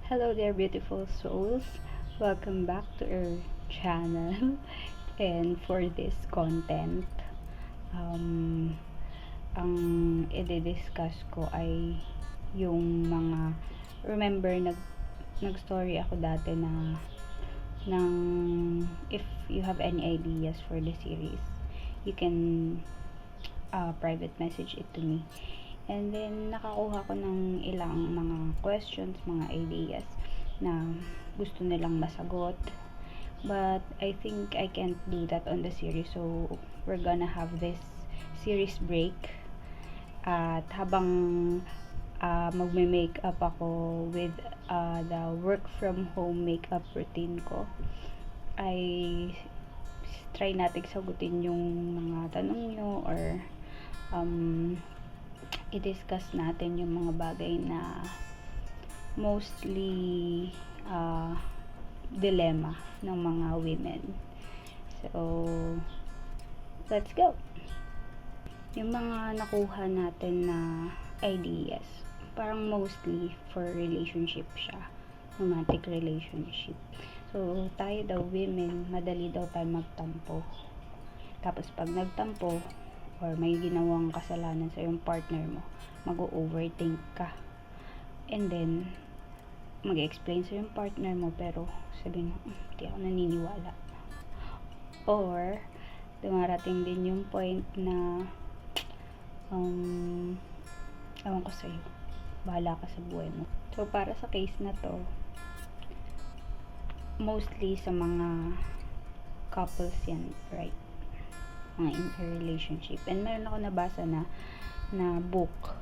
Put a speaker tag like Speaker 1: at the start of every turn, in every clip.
Speaker 1: Hello there, beautiful souls. Welcome back to our channel. And for this content, um, ang i-discuss ko ay yung mga, remember, nag-story ako dati na ng if you have any ideas for the series, you can private message it to me. And then, nakakuha ko ng ilang mga questions, mga ideas na gusto nilang masagot. But, I think I can't do that on the series. So, we're gonna have this series break. At habang magme-makeup ako with the work from home makeup routine ko, ay try natin sagutin yung mga tanong nyo or i-discuss natin yung mga bagay na mostly dilemma ng mga women. So, let's go! Yung mga nakuha natin na ideas, parang mostly for relationship siya. Romantic relationship. So, tayo daw women, madali daw tayo magtampo. Tapos pag nagtampo, or may ginawang kasalanan sa yung partner mo, mag-overthink ka. And then, mag-explain sa yung partner mo, pero sabihin mo, hindi ako naniniwala. Or, dumarating din yung point na, ewan ko sa'yo, bahala ka sa buhay mo. So, para sa case na to, mostly sa mga couples yan, right? Mga in a relationship. And meron ako nabasa na book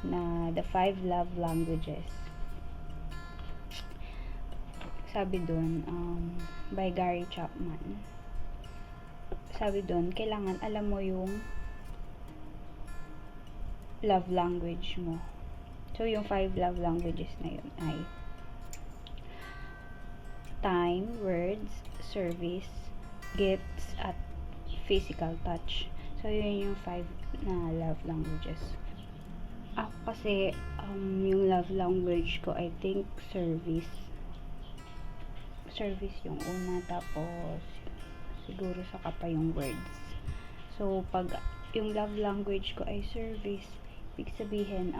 Speaker 1: na The 5 Love Languages. Sabi doon, by Gary Chapman. Sabi doon, kailangan alam mo yung love language mo. So, yung 5 love languages na yun ay time, words, service, gifts, at physical touch. So, yun yung 5 na love languages. Ako kasi, yung love language ko, I think, service. Service yung una, tapos, siguro saka pa yung words. So, pag yung love language ko ay service, ibig sabihin,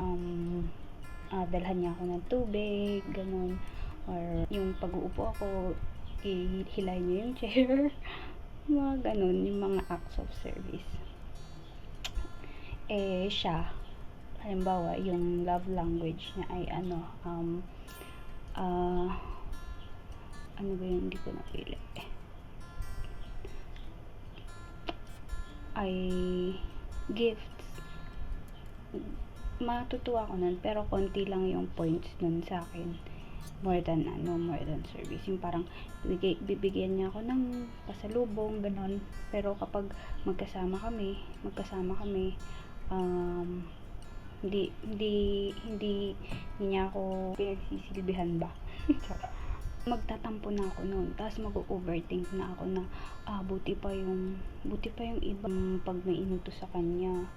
Speaker 1: dalhan niya ako ng tubig, ganun. Or, yung pag-uupo ako, ihilay niya yung chair. Mga ganun, yung mga acts of service. Siya, halimbawa, yung love language niya ay ano ba yun, hindi ko napili. Ay gifts. Matutuwa ko nun, pero konti lang yung points nun sa akin. More than service. Yung parang bibigyan niya ako ng pasalubong, ganon. Pero kapag magkasama kami, hindi niya ako pinagsisilbihan ba. Magtatampo na ako noon, tapos mag-overthink na ako na buti pa yung ibang pag may inutos sa kanya,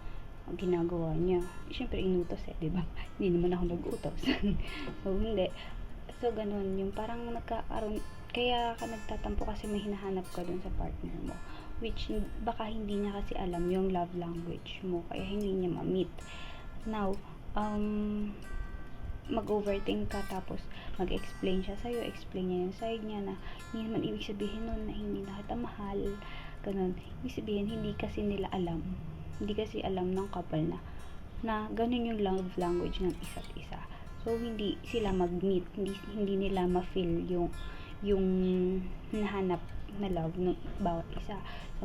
Speaker 1: ginagawa niya. Siyempre inutos diba? Hindi naman ako nag-utos. So hindi. So, ganun, yung parang nagkakaroon, kaya ka nagtatampo kasi may hinahanap ka dun sa partner mo, which baka hindi niya kasi alam yung love language mo, kaya hindi niya ma-meet. Now, mag-overthink ka, tapos mag-explain siya sa'yo, explain niya yung side niya na hindi naman ibig sabihin nun na hindi na kita mahal, ganun. Ibig sabihin, hindi kasi alam ng couple na ganun yung love language ng isa't isa. So, hindi sila mag-meet, hindi nila ma-feel yung hinahanap na love ng bawat isa. So,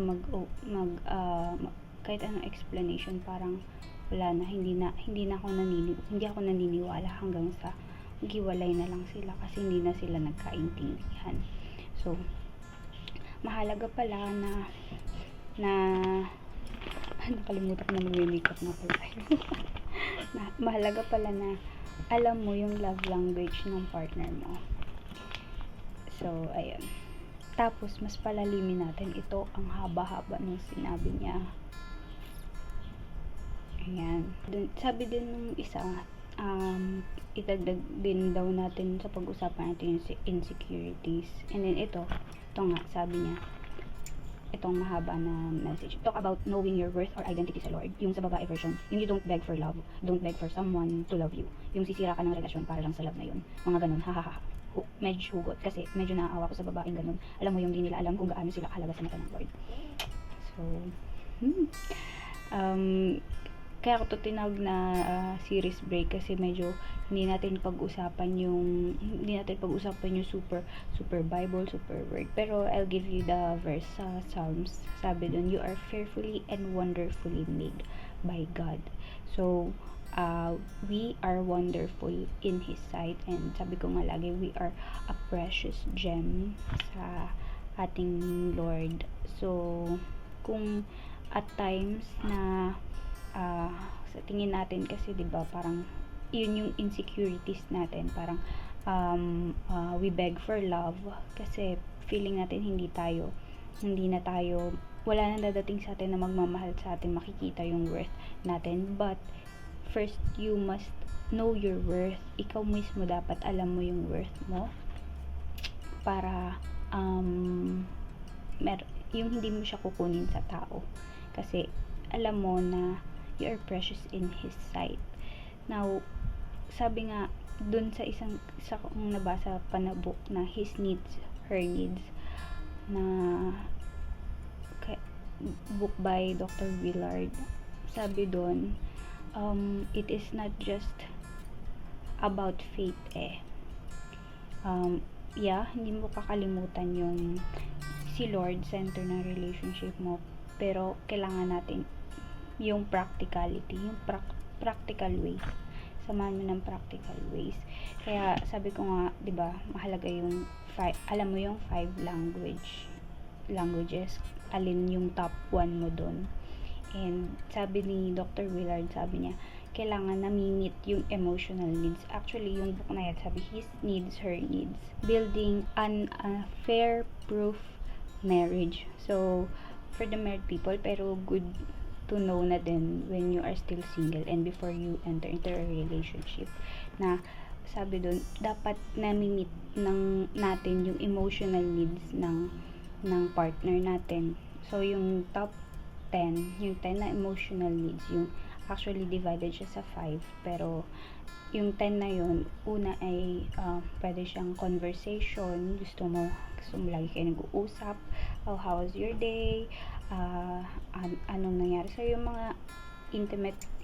Speaker 1: kahit anong explanation, parang wala na, hindi ako naniniwala hanggang sa maghiwalay na lang sila kasi hindi na sila nagkaintindihan. So, mahalaga pala na nakalimutan ko na mag-makeup na pala. Mahalaga pala na alam mo yung love language ng partner mo. So, ayun. Tapos, mas palalimin natin ito. Ang haba-haba nung sinabi niya. Ayan. Sabi din nung isa, Idagdag din daw natin sa pag-usapan natin yung insecurities. And then ito nga, sabi niya, itong mahaba na message. Talk about knowing your worth or identity sa Lord. Yung sa babae version, yung you don't beg for love, don't beg for someone to love you. Yung sisira ka ng relasyon para lang sa love na yun. Mga ganun, hahaha. Medyo hugot kasi medyo naaawa ko sa babaeng ganun. Alam mo yung di nila alam kung gaano sila kahalaga sa mata ng Lord. So, kaya ako to tinawag na series break kasi medyo hindi natin pag-usapan yung super Bible, super word. Pero I'll give you the verse sa Psalms. Sabi dun, you are fearfully and wonderfully made by God. So, we are wonderful in His sight, and sabi ko nga lagi, we are a precious gem sa ating Lord. So, kung at times na sa tingin natin kasi 'di ba parang yun yung insecurities natin, parang we beg for love kasi feeling natin wala nang dadating sa atin na magmamahal sa atin, makikita yung worth natin. But first you must know your worth. Ikaw mismo dapat alam mo yung worth mo para yung hindi mo siya kukunin sa tao kasi alam mo na you are precious in His sight. Now, sabi nga dun sa kong nabasa pa na book na His Needs, Her Needs, na book by Dr. Willard, sabi dun, it is not just about faith hindi mo kakalimutan yung si Lord center ng relationship mo, pero kailangan natin yung practicality, yung practical ways. Samahan mo ng practical ways. Kaya sabi ko nga, 'di ba, mahalaga yung alam mo yung 5 languages, alin yung top 1 mo doon. And sabi ni Dr. Willard, sabi niya, kailangan na-meet yung emotional needs. Actually, yung book na yan, sabi, His Needs, Her Needs. Building an affair-proof marriage. So, for the married people, pero good to know na din when you are still single and before you enter into a relationship, na sabi doon, dapat na-meet natin yung emotional needs ng partner natin. So, yung top 10, yung 10 na emotional needs, yung actually divided siya sa 5, pero yung 10 na yun, una ay pwede siyang conversation, gusto mo lagi kayo nag-uusap, how was your day, anong nangyari sa yung mga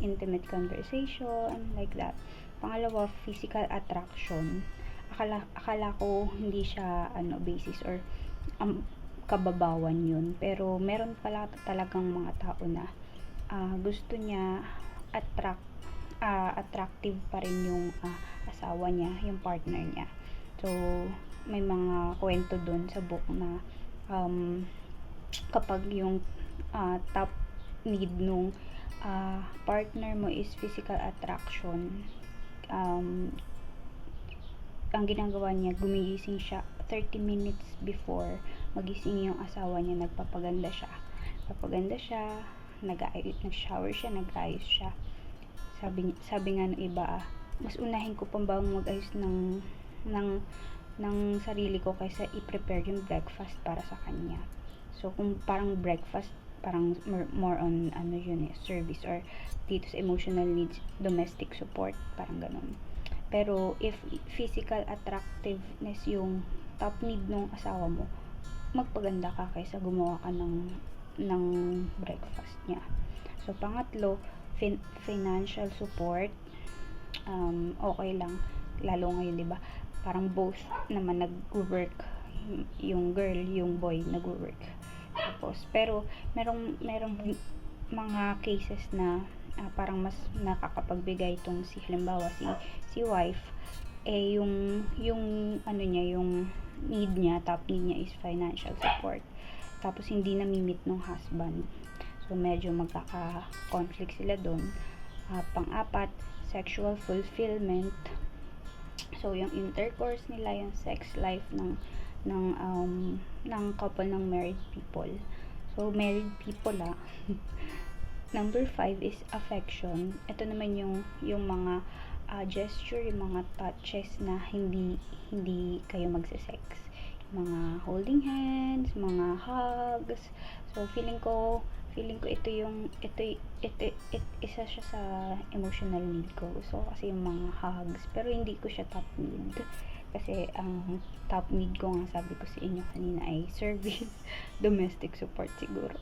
Speaker 1: intimate conversation, like that. Pangalawa, physical attraction. Akala ko hindi siya basis or kababawan yun, pero meron pala talagang mga tao na gusto niya attractive pa rin yung asawa niya, yung partner niya. So may mga kwento dun sa book na kapag yung top need nung partner mo is physical attraction, ang ginagawa niya, gumigising siya 30 minutes before magising yung asawa niya, nagpapaganda siya, nag-shower siya, nag-ayos siya. Sabi nga ng iba, mas unahin ko pang bang mag-ayos ng sarili ko kaysa i-prepare yung breakfast para sa kanya. So kung parang breakfast, parang more on service, or dito sa emotional needs, domestic support, parang ganun. Pero if physical attractiveness yung top need ng asawa mo, magpaganda ka kaysa gumawa ka ng breakfast niya. So pangatlo, financial support. Okay lang, lalo ngayon, 'di ba? Parang both naman nag-work, yung girl, yung boy nag-work. Tapos pero merong mga cases na parang mas nakakapagbigay itong halimbawa si wife, yung need niya, top need niya is financial support, tapos hindi na-meet ng husband, so medyo magkaka-conflict sila doon. Pang-apat, sexual fulfillment. So yung intercourse nila, yung sex life ng couple, ng married people. So married people Number 5 is affection. Ito naman yung mga gesture, yung mga touches na hindi kayo magse-sex. Mga holding hands, mga hugs. So feeling ko isa siya sa emotional need ko. So kasi yung mga hugs, pero hindi ko siya top need. Kasi ang top need ko nga, sabi ko sa inyo kanina, ay service, domestic support siguro.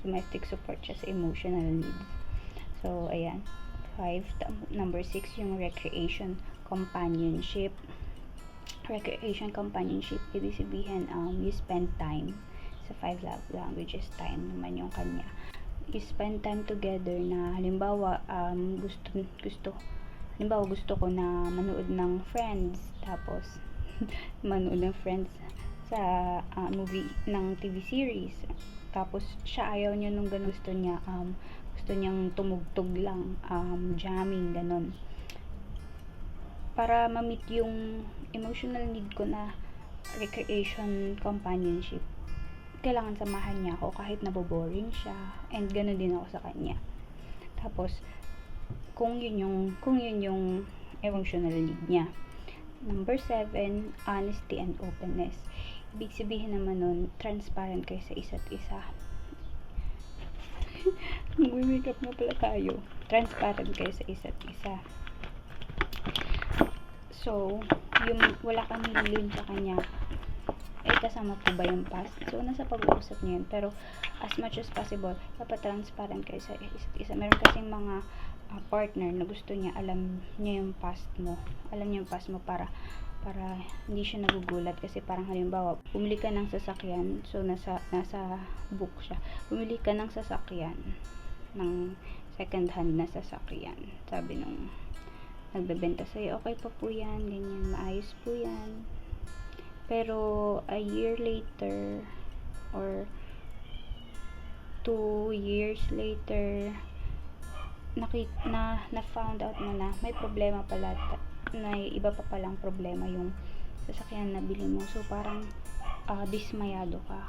Speaker 1: Domestic support siya sa emotional needs. So ayan. 5. Number 6, yung recreation companionship. Recreation companionship, ibig sabihin, you spend time. Sa 5 love languages, time naman yung kanya. You spend time together na halimbawa, gusto ko na manood ng Friends, tapos manood ng Friends sa movie ng TV series, tapos siya ayaw niya nung ganun, gusto niyang tumugtog lang, jamming, ganon, para ma-meet yung emotional need ko na recreation companionship. Kailangan samahan niya ako kahit naboboring siya, and gano'n din ako sa kanya. Tapos kung yun yung emotional need niya. Number 7, honesty and openness. Ibig sabihin naman nun, transparent kayo sa isa't isa. Mag-makeup na pala tayo. Transparent kayo sa isa't isa. So, yung wala kang nililin sa kanya, kasama po ba yung past? So, nasa pag-uusap niyo yun. Pero, as much as possible, dapat transparent kayo sa isa't isa. Meron kasing mga partner na gusto niya, alam niya yung past mo. Alam niya yung past mo para hindi siya nagugulat. Kasi parang halimbawa, bumili ka ng sasakyan, so nasa book siya. Bumili ka ng sasakyan, ng second hand na sasakyan. Sabi nung nagbebenta sa'yo, okay pa po yan, ganyan, maayos po yan. Pero a year later or 2 years later, na found out mo na may problema pala, na iba pa palang problema yung sasakyan na bili mo. So parang dismayado ka.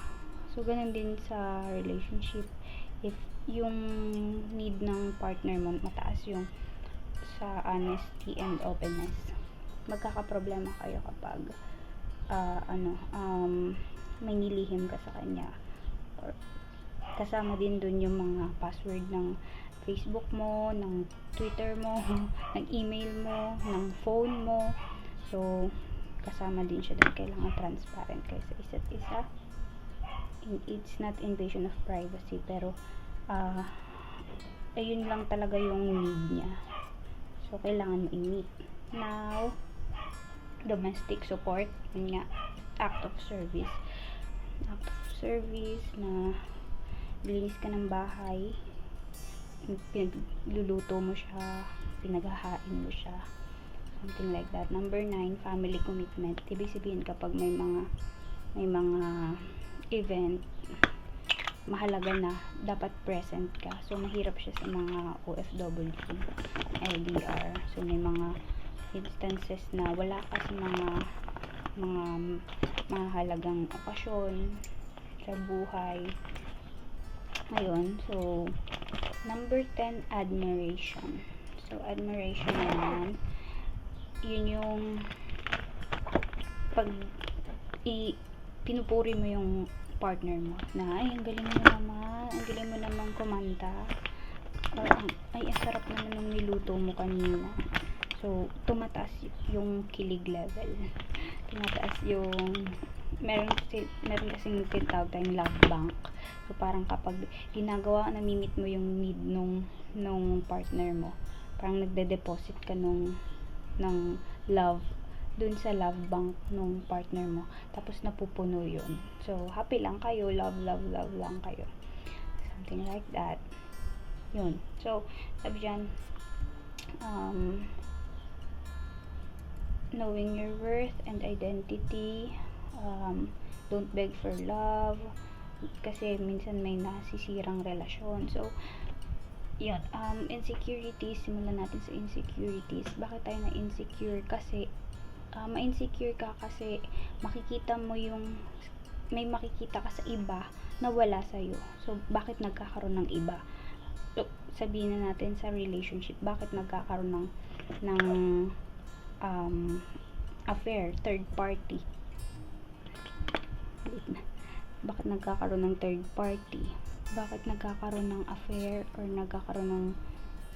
Speaker 1: So ganun din sa relationship. If yung need ng partner mo mataas yung sa honesty and openness, magkakaproblema kayo kapag may nilihim ka sa kanya, or kasama din dun yung mga password ng Facebook mo, ng Twitter mo, ng email mo, ng phone mo. So kasama din siya dun. Kailangan transparent kayo sa isa't isa. It's not invasion of privacy, pero ayun lang talaga yung need niya. So kailangan mo i-meet. Now, domestic support, yun nga, act of service na linis ka ng bahay, pinagluluto mo siya, pinaghahain mo siya, something like that. Number 9, family commitment. Ibig sabihin kapag may mga event, mahalaga na dapat present ka. So mahirap siya sa mga OFW, LDR. So may mga instances na wala ka sa mga mahalagang okasyon sa buhay. Ayun. So number 10, admiration. So admiration naman, yun yung pag pinupuri mo yung partner mo na, ay, ang galing mo naman kumanta, or ay, ang sarap naman ng niluto mo kanina. So tumataas yung kilig level, tumataas yung meron kasing tinatawag tayong love bank. So parang kapag namimit mo yung need nung partner mo, parang nagde-deposit ka ng love dun sa love bank nung partner mo, tapos napupuno yun. So happy lang kayo, love lang kayo, something like that. Yun. So sabi dyan, knowing your worth and identity. Don't beg for love, kasi minsan may nasisirang relasyon. So yun, insecurities. Simulan natin sa insecurities. Bakit tayo na insecure? Kasi ma-insecure ka kasi makikita mo may makikita ka sa iba na wala sa'yo. So bakit nagkakaroon ng iba? So, sabihin na natin sa relationship, bakit nagkakaroon ng ng affair, third party. Bakit nagkakaroon ng third party? Bakit nagkakaroon ng affair or nagkakaroon ng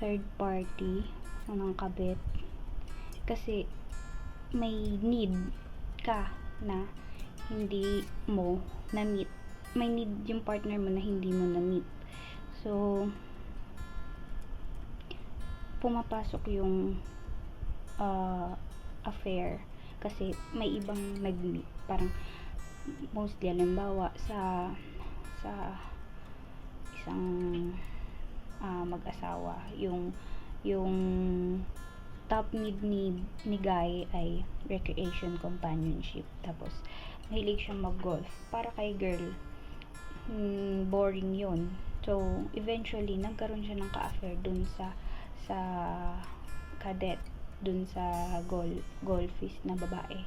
Speaker 1: third party o ng kabit? Kasi may need ka na hindi mo na-meet. May need yung partner mo na hindi mo na-meet. So, pumapasok yung affair kasi may ibang nag-meet. Parang mostly halimbawa sa isang mag-asawa, yung top need ni guy ay recreation, companionship, tapos mahilig siya mag-golf. Para kay girl, boring yun. So eventually nagkaroon siya ng ka-affair dun sa cadet, dun sa golfist na babae,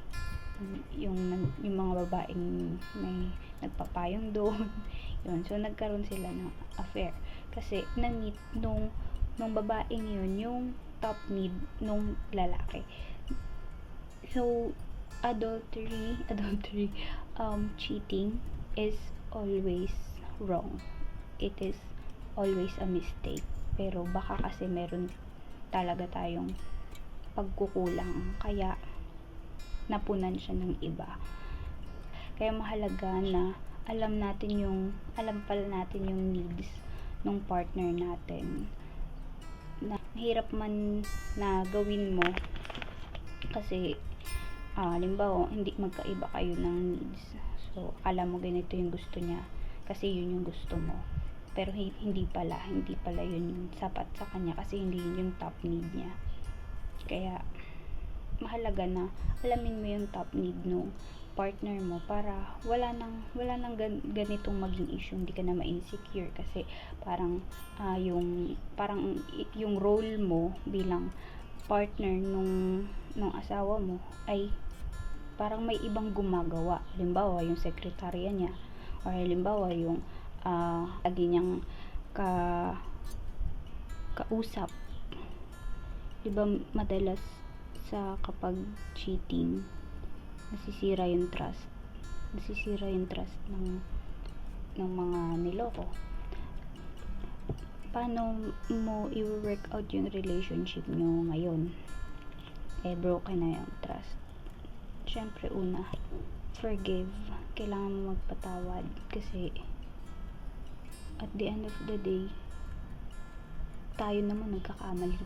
Speaker 1: yung mga babaeng may nagpapayong doon. Yun, so nagkaroon sila ng affair kasi na-meet nung babaeng yun yung top need nung lalaki. So adultery, cheating is always wrong. It is always a mistake. Pero baka kasi meron talaga tayong pagkukulang, kaya napunan siya ng iba. Kaya mahalaga na alam pala natin yung needs ng partner natin. Na mahirap man na gawin mo kasi halimbawa hindi magkaiba kayo ng needs. So alam mo ganito yung gusto niya kasi yun yung gusto mo. Pero hindi pala yun yung sapat sa kanya kasi hindi yun yung top need niya. Kaya mahalaga na alamin mo yung top need ng partner mo para wala nang ganitong maging issue. Hindi ka na ma-insecure kasi parang yung role mo bilang partner nung asawa mo ay parang may ibang gumagawa. Halimbawa yung sekretarya niya, or halimbawa yung lagi niyang kausap. Diba madalas sa kapag cheating nasisira yung trust ng mga niloko. Paano mo i-work out yung relationship nyo ngayon? Broken na yung trust. Syempre una, forgive. Kailangan mo magpatawad kasi at the end of the day, tayo naman nagkakamali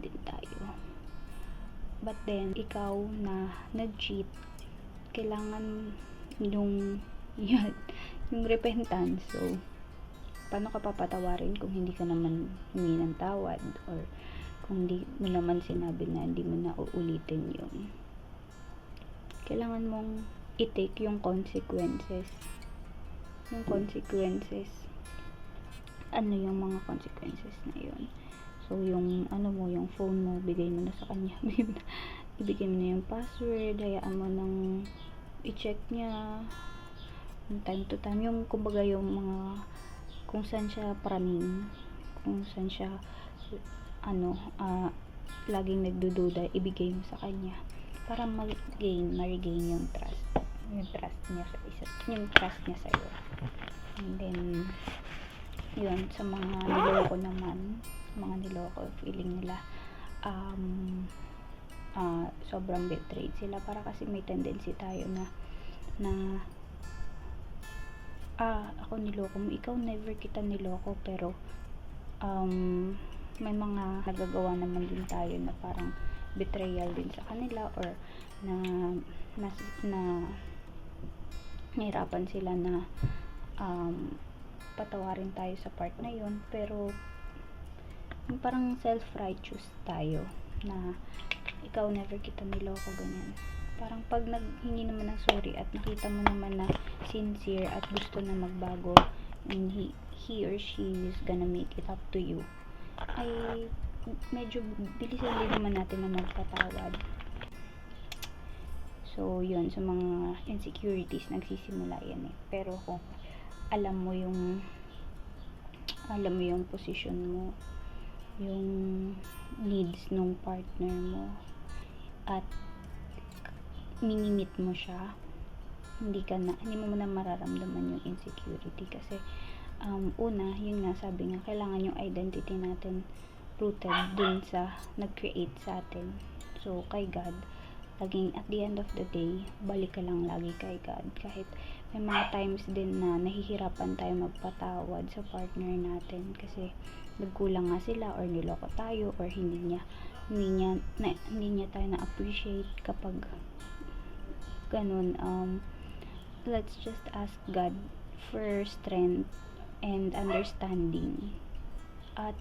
Speaker 1: din tayo. But then, ikaw na nag-cheat, kailangan yung repentance. So, paano ka papatawarin kung hindi ka naman humingi ng tawad, or kung hindi mo naman sinabi na hindi mo na uulitin yun? Kailangan mong i-take yung consequences. Ano yung mga consequences na yun? So, yung yung phone mo, bigay mo na sa kanya. Ibigay mo na yung password, hayaan mo nang i-check niya from time to time. Yung kumbaga yung mga kung saan siya praning, kung saan siya laging nagdududa, ibigay mo sa kanya para ma-regain yung trust niya sa iyo. And then yun, sa mga niloko, feeling nila sobrang betrayed sila, para kasi may tendency tayo na ako niloko mo, ikaw never kita niloko, pero may mga nagagawa naman din tayo na parang betrayal din sa kanila, or na nahirapan sila na patawarin tayo sa part na yun, pero yung parang self-righteous tayo na ikaw never kita niloko, ganyan. Parang pag naghingi naman ng sorry at nakita mo naman na sincere at gusto na magbago, and he or she is gonna make it up to you, ay medyo bilisan din naman natin na magpatawad. So yun, sa mga insecurities nagsisimula yan pero kung alam mo yung position mo, yung needs ng partner mo at minimit mo siya, hindi mo na mararamdaman yung insecurity kasi una, yun nga, sabi nga, kailangan yung identity natin rooted dun sa nag-create sa atin. So, kay God, laging at the end of the day, balik ka lang lagi kay God. Kahit may mga times din na nahihirapan tayo magpatawad sa partner natin kasi nagkulang nga sila or niloko tayo or hindi niya tayo na-appreciate kapag ganun. Let's just ask God for strength and understanding at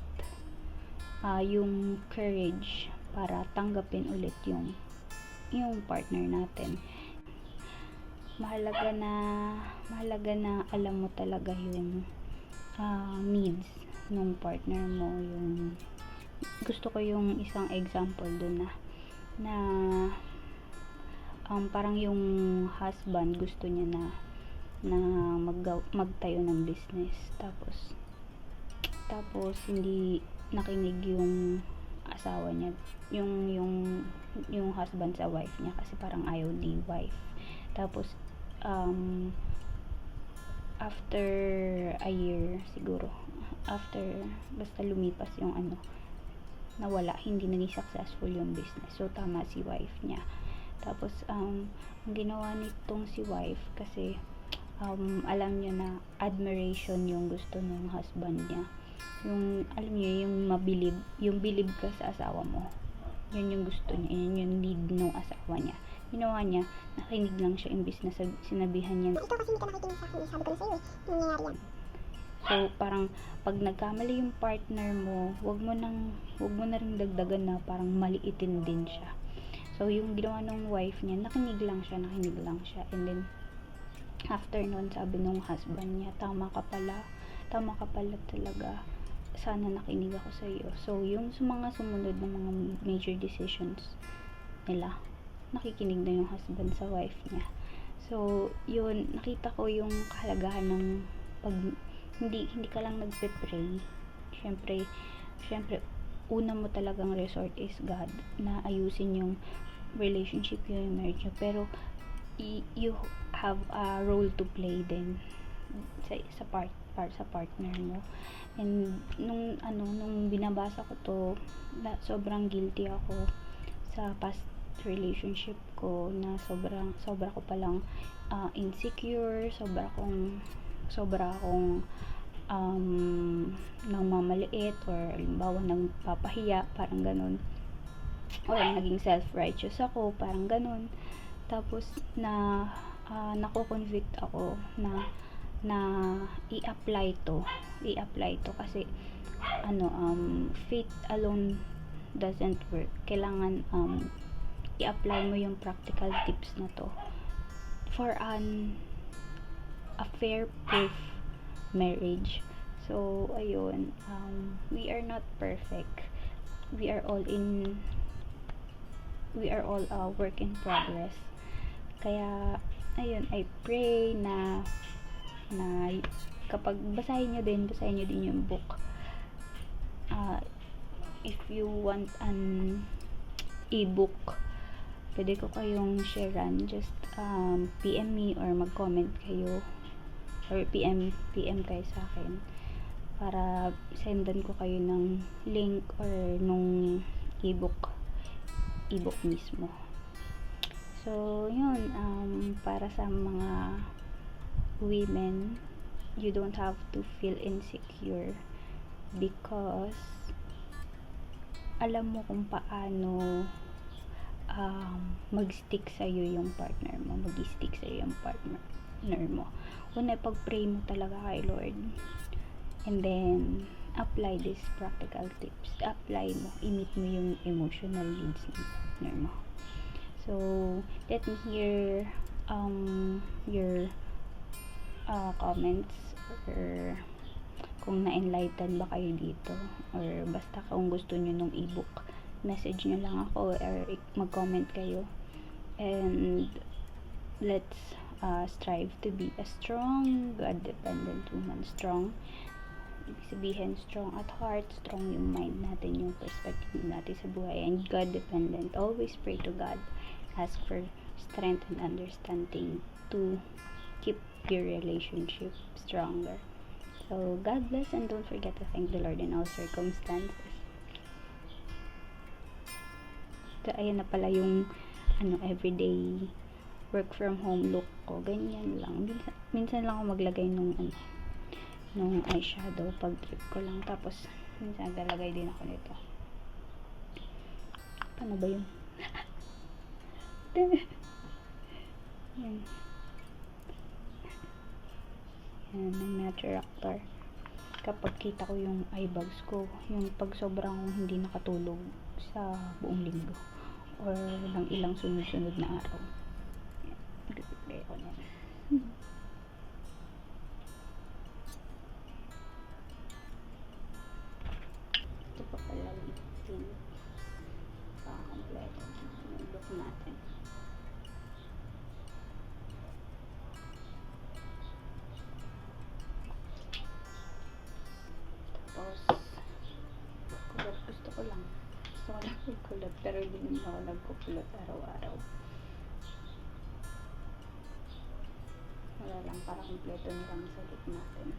Speaker 1: yung courage para tanggapin ulit yung partner natin. Mahalaga na alam mo talaga yung needs ng partner mo. Yung gusto ko yung isang example dun na parang yung husband gusto niya na magtayo ng business, tapos hindi nakinig yung asawa niya, yung husband sa wife niya, kasi parang ayaw ni wife. Tapos after a year siguro, basta lumipas yung nawala, hindi naging successful yung business. So tama si wife niya. Tapos ang ginawa nitong si wife, kasi alam niya na admiration yung gusto ng husband niya, yung alam niyo yung bilib ka sa asawa mo, yun yung gusto niya, yun yung need ng asawa niya. Ginawa niya, nakinig lang siya, imbis na sinabihan niya, ito kasi hindi ka nakikinig sa akin, sabi ko na sa'yo nangyayari yan. So parang pag nagkamali yung partner mo, wag mo na ring dagdagan na parang maliitin din siya. So yung ginawa ng wife niya, nakinig lang siya, and then after nun, sabi nung husband niya, tama ka pala talaga, sana nakinig ako sa iyo. So yung sa mga sumunod na mga major decisions nila, nakikinig na yung husband sa wife niya. So yun, nakita ko yung kahalagahan ng pag hindi ka lang nagpe-pray. Syempre una mo talagang resort is God, na ayusin yung relationship, yung marriage nyo. Pero you have a role to play din sa partner mo. And nung binabasa ko to, sobrang guilty ako sa past relationship ko, na sobra ko palang insecure, sobra akong nang mamaliit, or halimbawa nang papahiya, parang ganun, or naging self-righteous ako, parang ganun. Tapos nako-convict ako na i-apply to kasi faith alone doesn't work. Kailangan i-apply mo yung practical tips na to for a fair proof marriage. So ayun, we are not perfect, we are all a work in progress. Kaya ayun, I pray na kapag basahin nyo din yung book. If you want an ebook, pwede ko kayong sharean. Just PM me or mag-comment kayo, or PM kayo sa akin para sendan ko kayo ng link or nung ebook mismo. So yun, para sa mga women, you don't have to feel insecure because alam mo kung paano mag-stick sa'yo yung partner mo, Una, pag-pray mo talaga kay Lord, and then apply these practical tips. I-meet mo yung emotional needs ng partner mo. So let me hear your comments, or kung na-enlighten ba kayo dito, or basta kung gusto nyo nung ebook, message nyo lang ako or mag-comment kayo, and let's strive to be a strong, God-dependent woman, strong Ibig sabihin, strong at heart, strong yung mind natin, yung perspective natin sa buhay, and God dependent. Always pray to God. Ask for strength and understanding to keep your relationship stronger. So, God bless, and don't forget to thank the Lord in all circumstances. So, ayan na pala yung everyday work from home look ko. Ganyan lang. Minsan lang ako maglagay nung eyeshadow pag trip ko lang. Tapos, minsan naglalagay din ako nito. Paano ba yun? Yan. Yan, ng Nature Actor. Kapag kita ko yung eye bags ko, yung pag sobrang hindi nakatulog sa buong linggo or ng ilang sunod-sunod na araw, nag-play ako niyan. Ito pa pala lip tint. Kompleto yung look natin. Tapos kulot, gusto ko lang magkulot, pero hindi naman ako nagkukulot araw-araw. Wala lang, para kompleto nilang sa look natin.